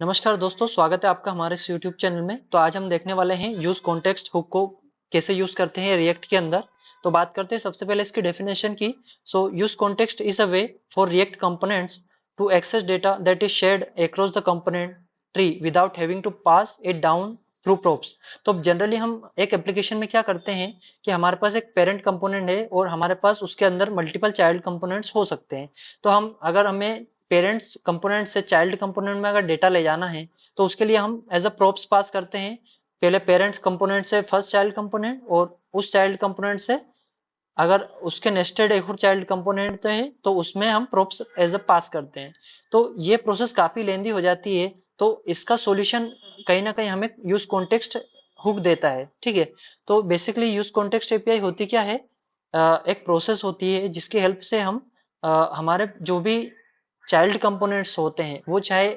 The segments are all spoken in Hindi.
नमस्कार दोस्तों, स्वागत है आपका हमारे इस YouTube चैनल में। तो आज हम देखने वाले हैं यूज कॉन्टेक्स्ट हुक को कैसे यूज करते हैं रिएक्ट के अंदर। तो बात करते हैं सबसे पहले इसकी डेफिनेशन की। So useContext is a way for react components to access data that is shared across the component tree without having to pass it down through props. तो जनरली हम एक एप्लीकेशन में क्या करते हैं कि हमारे पास एक पेरेंट कंपोनेंट है और हमारे पास उसके अंदर मल्टीपल चाइल्ड कंपोनेंट्स हो सकते हैं। तो अगर हमें पेरेंट्स कंपोनेंट से चाइल्ड कंपोनेंट में अगर डेटा ले जाना है तो उसके लिए हम एज अ प्रोप्स पास करते हैं। पहले पेरेंट्स कंपोनेंट से फर्स्ट चाइल्ड कंपोनेंट, और उस चाइल्ड कंपोनेंट से अगर उसके नेस्टेड एक और चाइल्ड कंपोनेंट है तो उसमें हम प्रोप्स एज अ पास करते हैं। तो ये प्रोसेस काफी लेंदी हो जाती है। तो इसका सॉल्यूशन कहीं ना कहीं हमें यूज कॉन्टेक्स्ट हुक देता है। ठीक है। तो बेसिकली यूज कॉन्टेक्स्ट एपीआई होती क्या है? एक प्रोसेस होती है जिसकी हेल्प से हम हमारे जो भी चाइल्ड कंपोनेंट्स होते हैं वो चाहे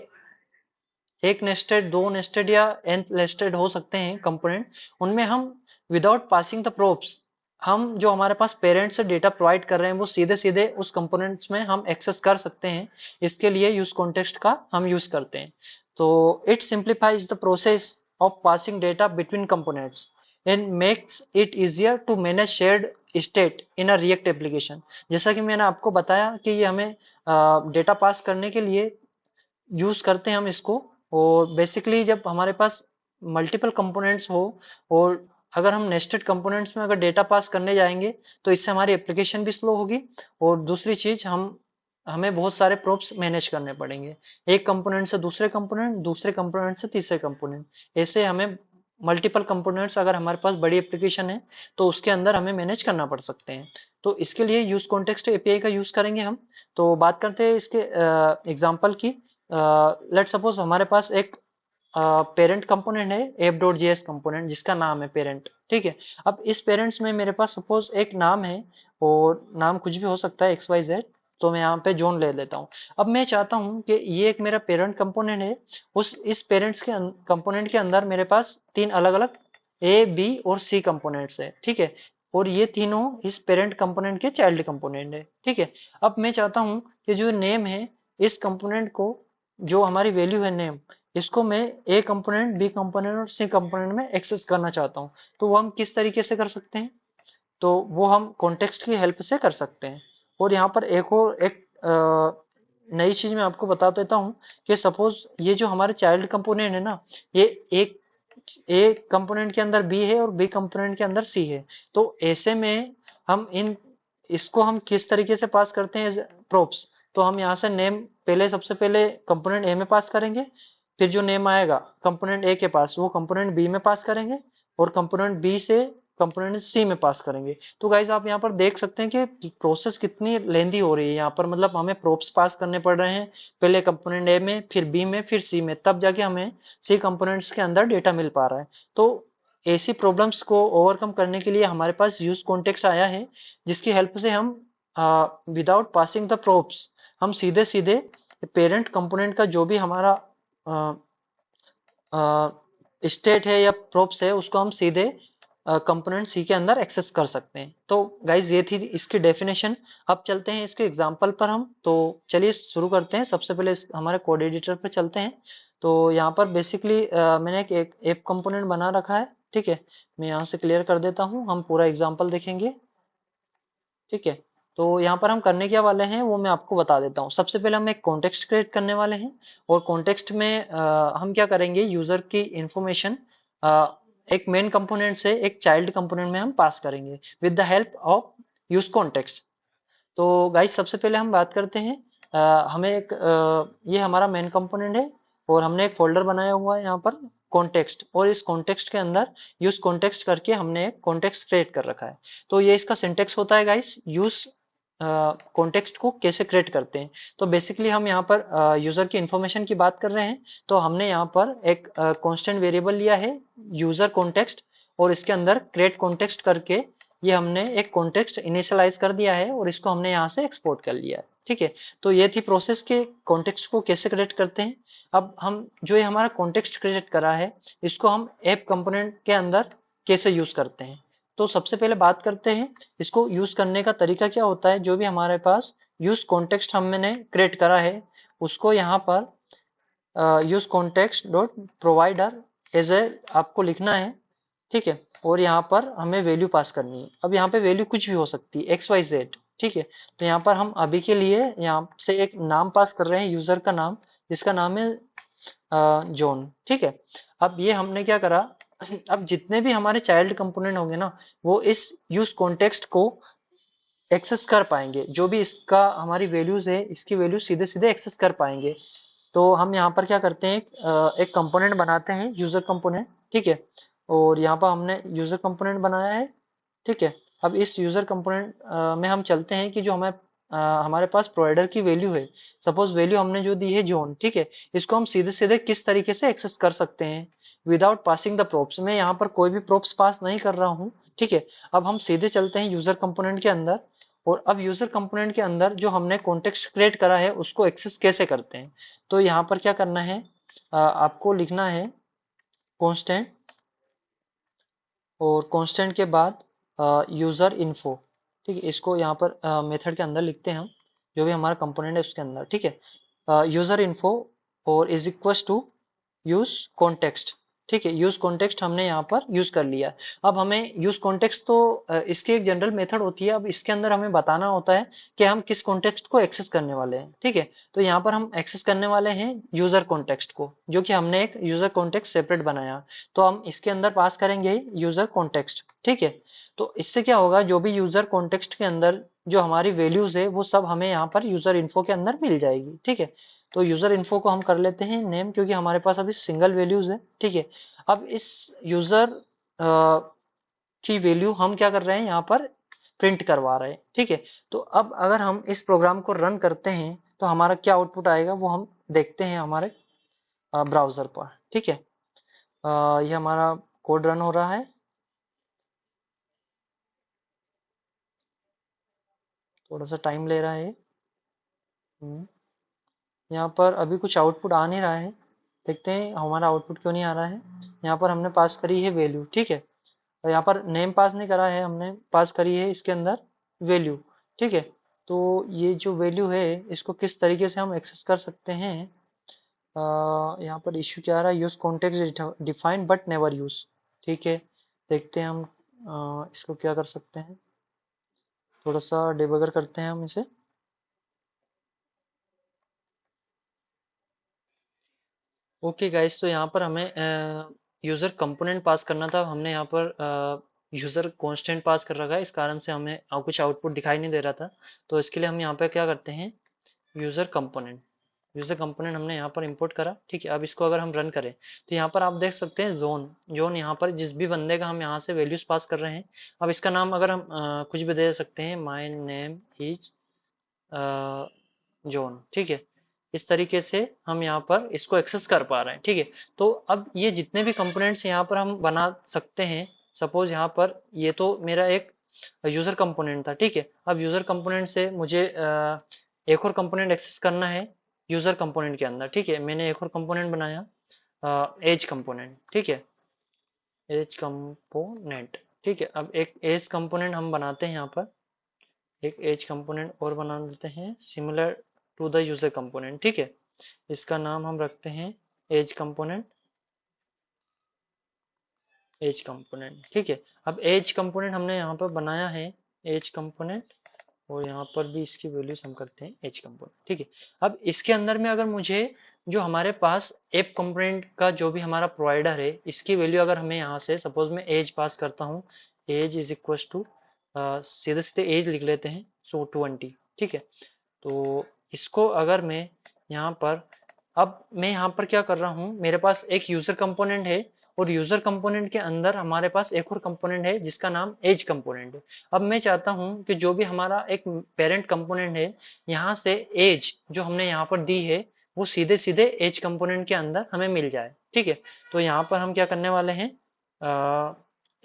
एक नेस्टेड, दो नेस्टेड या एन नेस्टेड हो सकते हैं कंपोनेंट, उनमें हम विदाउट पासिंग द प्रोब्स हम जो हमारे पास पेरेंट्स से डेटा प्रोवाइड कर रहे हैं वो सीधे सीधे उस कंपोनेंट्स में हम एक्सेस कर सकते हैं। इसके लिए यूज कॉन्टेक्स्ट का हम यूज करते हैं। तो it simplifies the process of passing data between components and makes it easier to manage shared state in a React application. जैसा कि मैंने आपको बताया कि ये हमें डेटा पास करने के लिए यूज करते हैं हम इसको। और बेसिकली जब हमारे पास मल्टीपल कंपोनेंट्स हो और अगर हम नेस्टेड कंपोनेंट्स में अगर डेटा पास करने जाएंगे तो इससे हमारी एप्लीकेशन भी स्लो होगी। और दूसरी चीज हमें बहुत सारे प्रोप्स मैनेज करने पड़ेंगे, एक कंपोनेंट से दूसरे कंपोनेंट, दूसरे कंपोनेंट से तीसरे कंपोनेंट। ऐसे हमें मल्टीपल कंपोनेंट्स अगर हमारे पास बड़ी एप्लीकेशन है तो उसके अंदर हमें मैनेज करना पड़ सकते हैं। तो इसके लिए यूज कॉन्टेक्स्ट एपीआई का यूज करेंगे हम। तो बात करते हैं इसके एग्जाम्पल की। लेट सपोज हमारे पास एक पेरेंट कंपोनेंट है एप डॉट जेएस कंपोनेंट जिसका नाम है पेरेंट। ठीक है। अब इस पेरेंट्स में मेरे पास सपोज एक नाम है, और नाम कुछ भी हो सकता है एक्स वाई जेड। तो मैं यहाँ पे जोन ले लेता हूँ। अब मैं चाहता हूँ कि ये एक मेरा पेरेंट कंपोनेंट है। उस इस पेरेंट्स के कंपोनेंट के अंदर मेरे पास तीन अलग अलग ए बी और सी कंपोनेंट्स है। ठीक है। और ये तीनों इस पेरेंट कंपोनेंट के चाइल्ड कंपोनेंट है। ठीक है। अब मैं चाहता हूँ कि जो नेम है इस कंपोनेंट को, जो हमारी वैल्यू है नेम, इसको मैं ए कंपोनेंट, बी कंपोनेंट और सी कंपोनेंट में एक्सेस करना चाहता हूँ। तो वो हम किस तरीके से कर सकते हैं? तो वो हम कॉन्टेक्स्ट की हेल्प से कर सकते हैं। और यहाँ पर एक नई चीज मैं आपको बता देता हूँ कि सपोज ये जो हमारे चाइल्ड कंपोनेंट है ना, ये एक ए कंपोनेंट के अंदर बी है और बी कंपोनेंट के अंदर सी है। तो ऐसे में हम इन इसको हम किस तरीके से पास करते हैं प्रोप्स? तो हम यहाँ से नेम पहले, सबसे पहले कंपोनेंट ए में पास करेंगे, फिर जो नेम आएगा कंपोनेंट ए के पास वो कंपोनेंट बी में पास करेंगे, और कंपोनेंट बी से कंपोनेंट सी में पास करेंगे। तो गाइज आप यहाँ पर देख सकते हैं कि प्रोसेस कितनी लेंदी हो रही है। यहाँ पर मतलब हमें प्रोप्स पास करने पड़ रहे हैं, पहले कंपोनेंट ए में, फिर बी में, फिर सी में, तब जाके हमें सी कंपोनेंट्स के अंदर डेटा मिल पा रहा है। तो ऐसी प्रॉब्लम्स को ओवरकम करने के लिए हमारे पास यूज कॉन्टेक्स्ट आया है, जिसकी हेल्प से हम विदाउट पासिंग द प्रोब्स हम सीधे सीधे पेरेंट कंपोनेंट का जो भी हमारा स्टेट है या प्रोप्स है उसको हम सीधे कंपोनेंट सी के अंदर एक्सेस कर सकते हैं। तो गाइज ये थी इसकी डेफिनेशन। अब चलते हैं इसके एग्जांपल पर हम। तो चलिए शुरू करते हैं। सबसे पहले हमारे कोड एडिटर पर चलते हैं। तो यहाँ पर बेसिकली मैंने एक ऐप कंपोनेंट बना रखा है। ठीक है। मैं यहाँ से क्लियर कर देता हूँ, हम पूरा एग्जाम्पल देखेंगे। ठीक है। तो यहाँ पर हम करने क्या वाले हैं वो मैं आपको बता देता हूँ। सबसे पहले हम एक कॉन्टेक्स्ट क्रिएट करने वाले हैं, और कॉन्टेक्स्ट में हम क्या करेंगे, यूजर की इंफॉर्मेशन एक मेन कंपोनेंट से एक चाइल्ड कंपोनेंट में हम पास करेंगे with the help of use context. तो गाइस सबसे पहले हम बात करते हैं। हमें ये हमारा मेन कंपोनेंट है, और हमने एक फोल्डर बनाया हुआ है यहाँ पर कॉन्टेक्स्ट, और इस कॉन्टेक्स्ट के अंदर यूज कॉन्टेक्स्ट करके हमने एक कॉन्टेक्स्ट क्रिएट कर रखा है। तो ये इसका सिंटेक्स होता है गाइस, यूज कॉन्टेक्स्ट को कैसे क्रिएट करते हैं। तो बेसिकली हम यहाँ पर यूजर की इंफॉर्मेशन की बात कर रहे हैं। तो हमने यहाँ पर एक कांस्टेंट वेरिएबल लिया है यूजर कॉन्टेक्स्ट, और इसके अंदर क्रिएट कॉन्टेक्स्ट करके ये हमने एक कॉन्टेक्स्ट इनिशियलाइज कर दिया है, और इसको हमने यहाँ से एक्सपोर्ट कर लिया है। ठीक है। तो ये थी प्रोसेस के कॉन्टेक्स्ट को कैसे क्रिएट करते हैं। अब हम जो ये हमारा कॉन्टेक्स्ट क्रिएट करा है इसको हम ऐप कंपोनेंट के अंदर कैसे यूज करते हैं। तो सबसे पहले बात करते हैं इसको यूज करने का तरीका क्या होता है। जो भी हमारे पास यूज कॉन्टेक्स्ट हमने क्रिएट करा है उसको यहाँ पर use context dot provider as a आपको लिखना है, ठीक है। और यहाँ पर हमें वैल्यू पास करनी है। अब यहाँ पे वैल्यू कुछ भी हो सकती है, एक्स वाई जेड, ठीक है। तो यहाँ पर हम अभी के लिए यहाँ से एक नाम पास कर रहे हैं, यूजर का नाम, जिसका नाम है जॉन, ठीक है। अब ये हमने क्या करा, अब जितने भी हमारे चाइल्ड कंपोनेंट होंगे ना, वो इस यूज कॉन्टेक्स्ट को एक्सेस कर पाएंगे। जो भी इसका हमारी वैल्यूज है, इसकी वैल्यू सीधे सीधे एक्सेस कर पाएंगे। तो हम यहाँ पर क्या करते हैं, एक कंपोनेंट बनाते हैं, यूजर कंपोनेंट, ठीक है। और यहाँ पर हमने यूजर कंपोनेंट बनाया है, ठीक है। अब इस यूजर कंपोनेंट में हम चलते हैं कि जो हमें हमारे पास प्रोवाइडर की वैल्यू है, सपोज वैल्यू हमने जो दी है जॉन, ठीक है। इसको हम सीधे सीधे किस तरीके से एक्सेस कर सकते हैं, विदाउट पासिंग द प्रोप्स। मैं यहाँ पर कोई भी प्रोप्स पास नहीं कर रहा हूँ, ठीक है। अब हम सीधे चलते हैं यूजर कंपोनेंट के अंदर, और अब यूजर कंपोनेंट के अंदर जो हमने कॉन्टेक्स्ट क्रिएट करा है उसको एक्सेस कैसे करते हैं। तो यहाँ पर क्या करना है, आपको लिखना है कांस्टेंट, और कांस्टेंट के बाद यूजर इन्फो, ठीक है। इसको यहाँ पर मेथड के अंदर लिखते हैं हम, जो भी हमारा कंपोनेंट है उसके अंदर, ठीक है। यूजर इन्फो और is equal to use context, ठीक है। यूज कॉन्टेक्स्ट हमने यहाँ पर यूज कर लिया। अब हमें यूज कॉन्टेक्स्ट तो इसकी एक जनरल मेथड होती है, अब इसके अंदर हमें बताना होता है कि हम किस कॉन्टेक्स्ट को एक्सेस करने वाले हैं, ठीक है। तो यहाँ पर हम एक्सेस करने वाले हैं यूजर कॉन्टेक्स्ट को, जो कि हमने एक यूजर कॉन्टेक्स्ट सेपरेट बनाया। तो हम इसके अंदर पास करेंगे यूजर कॉन्टेक्स्ट, ठीक है। तो इससे क्या होगा, जो भी यूजर कॉन्टेक्स्ट के अंदर जो हमारी वैल्यूज है वो सब हमें यहाँ पर यूजर इन्फो के अंदर मिल जाएगी, ठीक है। तो यूजर इन्फो को हम कर लेते हैं नेम, क्योंकि हमारे पास अभी सिंगल वैल्यूज है, ठीक है। अब इस यूजर की वैल्यू हम क्या कर रहे हैं, यहाँ पर प्रिंट करवा रहे हैं, ठीक है। तो अब अगर हम इस प्रोग्राम को रन करते हैं तो हमारा क्या आउटपुट आएगा वो हम देखते हैं हमारे ब्राउजर पर, ठीक है। ये हमारा कोड रन हो रहा है, थोड़ा सा टाइम ले रहा है। यहाँ पर अभी कुछ आउटपुट आ नहीं रहा है, देखते हैं हमारा आउटपुट क्यों नहीं आ रहा है। यहाँ पर हमने पास करी है वैल्यू, ठीक है। और यहाँ पर नेम पास नहीं करा है, हमने पास करी है इसके अंदर वैल्यू, ठीक है। तो ये जो वैल्यू है इसको किस तरीके से हम एक्सेस कर सकते हैं, यहाँ पर इश्यू क्या आ रहा है, use context defined but never use, ठीक है। देखते हैं हम इसको क्या कर सकते हैं, थोड़ा सा डिबगर करते हैं हम इसे। ओके गाइस, तो यहाँ पर हमें यूजर कंपोनेंट पास करना था, हमने यहाँ पर यूजर कांस्टेंट पास कर रखा है, इस कारण से हमें कुछ आउटपुट दिखाई नहीं दे रहा था। तो इसके लिए हम यहाँ पे क्या करते हैं, यूजर कंपोनेंट, यूजर कंपोनेंट हमने यहाँ पर इंपोर्ट करा, ठीक है। अब इसको अगर हम रन करें तो यहाँ पर आप देख सकते हैं जोन, जोन यहाँ पर जिस भी बंदे का हम यहाँ से वैल्यूज पास कर रहे हैं। अब इसका नाम अगर हम कुछ भी दे सकते हैं, माय नेम इज जोन, ठीक है। इस तरीके से हम यहाँ पर इसको एक्सेस कर पा रहे हैं, ठीक है। तो अब ये जितने भी कंपोनेंट्स यहाँ पर हम बना सकते हैं, सपोज यहाँ पर ये तो मेरा एक यूजर कंपोनेंट था, ठीक है। अब यूजर कंपोनेंट से मुझे एक और कंपोनेंट एक्सेस करना है यूजर कंपोनेंट के अंदर, ठीक है। मैंने एक और कंपोनेंट बनाया, एज कंपोनेंट, ठीक है, एज कंपोनेंट, ठीक है। अब एक एज कंपोनेंट हम बनाते हैं यहाँ पर, एक एज कंपोनेंट और बना लेते हैं similar to the user component, ठीक है। इसका नाम हम रखते हैं एज कंपोनेंट, एज कंपोनेंट, ठीक है। अब एज कंपोनेंट हमने यहाँ पर बनाया है एज कंपोनेंट, और यहाँ पर भी इसकी वैल्यूज हम करते हैं एज कंपोनेंट, ठीक है। अब इसके अंदर में अगर मुझे जो हमारे पास ऐप कंपोनेंट का जो भी हमारा प्रोवाइडर है, इसकी वैल्यू अगर हमें यहाँ से सपोज मैं एज पास करता हूँ, एज इज इक्वल टू सीधे सीधे एज लिख लेते हैं, सो 20, ठीक है। तो इसको अगर मैं यहाँ पर, अब मैं यहाँ पर क्या कर रहा हूँ, मेरे पास एक यूजर कंपोनेंट है, और यूजर कंपोनेंट के अंदर हमारे पास एक और कंपोनेंट है जिसका नाम एज कंपोनेंट है। अब मैं चाहता हूँ कि जो भी हमारा एक पेरेंट कंपोनेंट है, यहाँ से एज जो हमने यहाँ पर दी है वो सीधे सीधे एज कंपोनेंट के अंदर हमें मिल जाए, ठीक है। तो यहाँ पर हम क्या करने वाले हैं,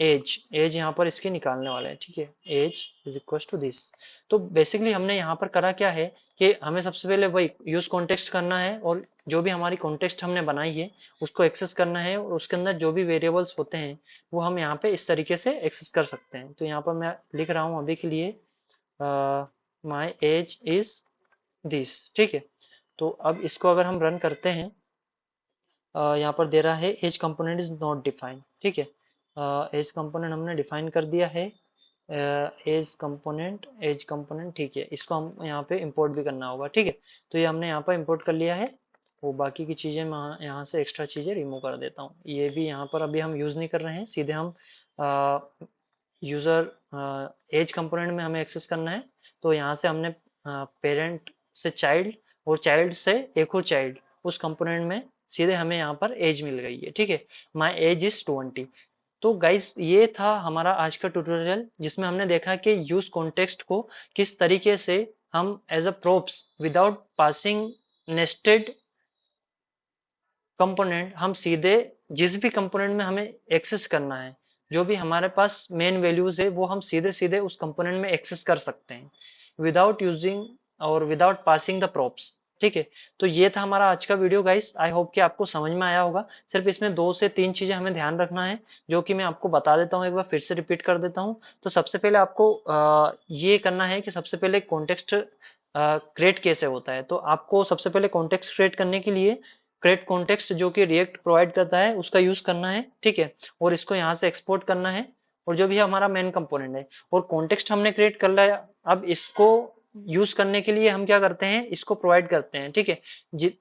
एज एज यहाँ पर इसके निकालने वाले हैं, ठीक है। Age is equal to this. तो बेसिकली हमने यहाँ पर करा क्या है कि हमें सबसे पहले वही यूज कॉन्टेक्स्ट करना है, और जो भी हमारी कॉन्टेक्स्ट हमने बनाई है उसको एक्सेस करना है, और उसके अंदर जो भी वेरिएबल्स होते हैं वो हम यहाँ पे इस तरीके से एक्सेस कर सकते हैं। तो यहाँ पर मैं लिख रहा हूँ अभी के लिए माई एज इज दिस, ठीक है। तो अब इसको अगर हम रन करते हैं यहाँ पर दे रहा है age component is not defined, ठीक है। एज कंपोनेंट हमने डिफाइन कर दिया है, एज कंपोनेंट ठीक है, इसको हम यहाँ पे इंपोर्ट भी करना होगा, ठीक है। तो ये हमने यहाँ पर इंपोर्ट कर लिया है। वो बाकी की चीज़ें मैं यहाँ से एक्स्ट्रा चीज़ें रिमूव कर देता हूँ। ये भी यहाँ पर अभी हम यूज़ नहीं कर रहे हैं, सीधे हम यूज़र एज कंपोनेंट में हमें एक्सेस करना है। तो यहाँ से हमने पेरेंट से चाइल्ड और चाइल्ड से एक और चाइल्ड, उस कंपोनेंट में सीधे हमें यहाँ पर एज मिल गई है, ठीक है। My age is 20। तो गाइस ये था हमारा आज का ट्यूटोरियल, जिसमें हमने देखा कि यूज कॉन्टेक्स्ट को किस तरीके से हम as a props without passing nested component, हम सीधे जिस भी कंपोनेंट में हमें एक्सेस करना है, जो भी हमारे पास मेन वैल्यूज है, वो हम सीधे सीधे उस कंपोनेंट में एक्सेस कर सकते हैं विदाउट यूजिंग और विदाउट पासिंग द प्रॉप्स, ठीक है। तो ये था हमारा आज का वीडियो गाइस। आई होप कि आपको समझ में आया होगा। सिर्फ इसमें 2 से 3 चीजें हमें ध्यान रखना है, जो कि मैं आपको बता देता हूँ, एक बार फिर से रिपीट कर देता हूँ। तो सबसे पहले आपको ये करना है कि सबसे पहले कॉन्टेक्स्ट क्रिएट कैसे होता है। तो आपको सबसे पहले कॉन्टेक्स्ट क्रिएट करने के लिए क्रिएट कॉन्टेक्स्ट जो कि रिएक्ट प्रोवाइड करता है उसका यूज करना है, ठीक है। और इसको यहाँ से एक्सपोर्ट करना है, और जो भी हमारा मेन कंपोनेंट है और कॉन्टेक्स्ट हमने क्रिएट कर लिया। अब इसको यूज करने के लिए हम क्या करते हैं, इसको प्रोवाइड करते हैं, ठीक है।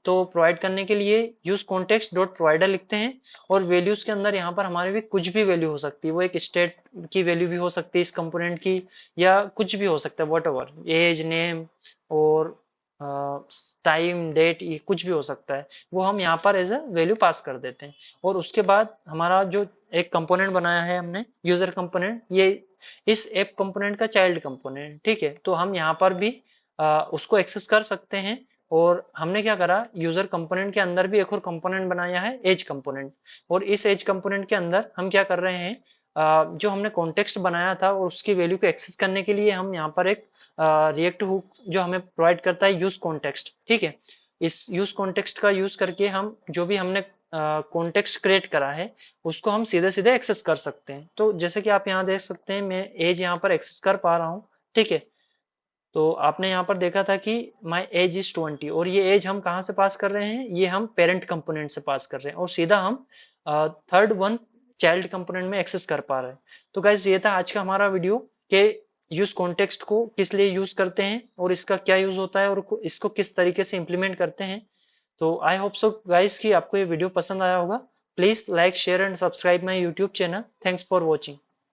तो प्रोवाइड करने के लिए यूज कॉन्टेक्स्ट डॉट प्रोवाइडर लिखते हैं, और वैल्यूज के अंदर यहाँ पर हमारे भी कुछ भी वैल्यू हो सकती है, वो एक स्टेट की वैल्यू भी हो सकती है इस कंपोनेंट की, या कुछ भी हो सकता है, वट एवर, एज, नेम और टाइम, डेट, ये कुछ भी हो सकता है, वो हम यहाँ पर एज अ वैल्यू पास कर देते हैं। और उसके बाद हमारा जो एक कंपोनेंट बनाया है हमने, यूजर कंपोनेंट, ये इस ऐप कंपोनेंट का चाइल्ड कंपोनेंट, ठीक है। तो हम यहाँ पर भी उसको एक्सेस कर सकते हैं। और हमने क्या करा, यूजर कंपोनेंट के अंदर भी एक और कंपोनेंट बनाया है, एज कंपोनेंट। और इस एज कंपोनेंट के अंदर हम क्या कर रहे हैं, जो हमने कॉन्टेक्स्ट बनाया था और उसकी वैल्यू को एक्सेस करने के लिए हम यहाँ पर एक रिएक्ट हुक जो हमें प्रोवाइड करता है यूज कॉन्टेक्स्ट, ठीक है। इस यूज कॉन्टेक्स्ट का यूज करके हम जो भी हमने कॉन्टेक्स्ट क्रिएट करा है उसको हम सीधे सीधे एक्सेस कर सकते हैं। तो जैसे कि आप यहाँ देख सकते हैं, मैं एज यहाँ पर एक्सेस कर पा रहा हूँ, ठीक है। तो आपने यहाँ पर देखा था कि माई एज इज 20, और ये एज हम कहाँ से पास कर रहे हैं, ये हम पेरेंट कंपोनेंट से पास कर रहे हैं, और सीधा हम थर्ड वन चाइल्ड कंपोनेंट में एक्सेस कर पा रहे हैं। तो गाइज ये था आज का हमारा वीडियो कि यूज कॉन्टेक्स्ट को किस लिए यूज करते हैं और इसका क्या यूज होता है और इसको किस तरीके से इंप्लीमेंट करते हैं। तो आई होप सो गाइज कि आपको ये वीडियो पसंद आया होगा। Please like, share and subscribe my YouTube channel. Thanks for watching.